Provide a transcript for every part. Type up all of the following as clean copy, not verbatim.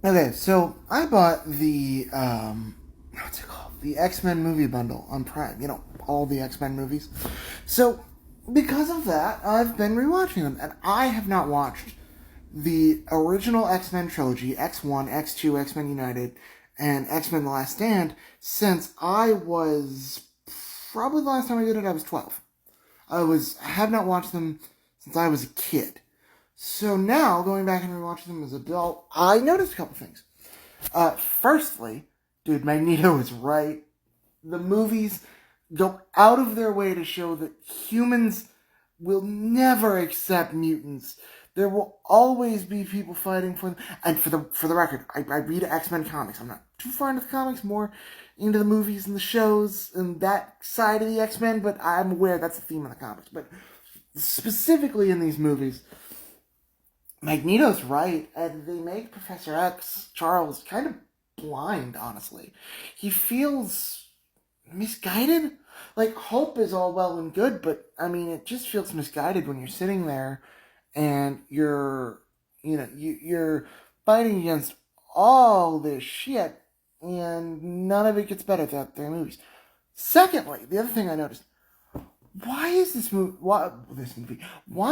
Okay, so I bought what's it called? The X-Men movie bundle on Prime. All the X-Men movies. So, because of that, I've been rewatching them, and I have not watched the original X-Men trilogy, X1, X2, X-Men United, and X-Men The Last Stand, since I was, probably the last time I did it, I was 12. I have not watched them since I was a kid. So now, going back and rewatching them as an adult, I noticed a couple things. Firstly, dude, Magneto is right. The movies go out of their way to show that humans will never accept mutants. There will always be people fighting for them. And for the record, I read X-Men comics. I'm not too far into the comics, more into the movies and the shows and that side of the X-Men, but I'm aware that's the theme of the comics. But specifically in these movies, Magneto's right, and they make Professor X, Charles, kind of blind, honestly. He feels misguided. Like, hope is all well and good, but, I mean, it just feels misguided when you're sitting there and you're fighting against all this shit, and none of it gets better throughout their movies. Secondly, the other thing I noticed, why is why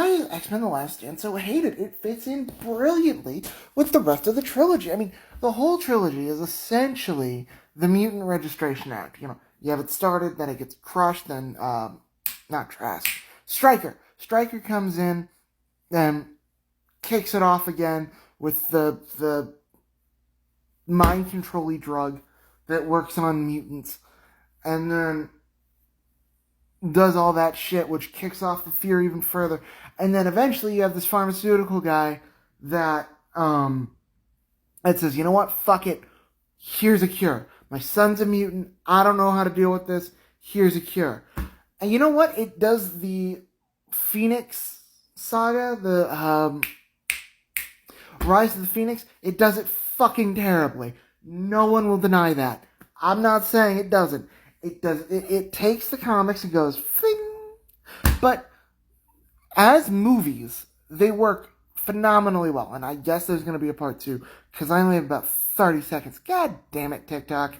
is X-Men The Last Stand so hated? It fits in brilliantly with the rest of the trilogy. I mean, the whole trilogy is essentially the Mutant Registration Act. You have it started, then it gets crushed, then, not Trask, Stryker. Stryker comes in, then kicks it off again with the mind control drug that works on mutants, and then does all that shit, which kicks off the fear even further. And then eventually you have this pharmaceutical guy that says, you know what, fuck it, here's a cure. My son's a mutant, I don't know how to deal with this, here's a cure. And you know what, it does the Phoenix saga, the Rise of the Phoenix, it does it fucking terribly. No one will deny that. I'm not saying it doesn't. It does. It takes the comics and goes, fling. But as movies, they work phenomenally well. And I guess there's going to be a part two, because I only have about 30 seconds. God damn it, TikTok.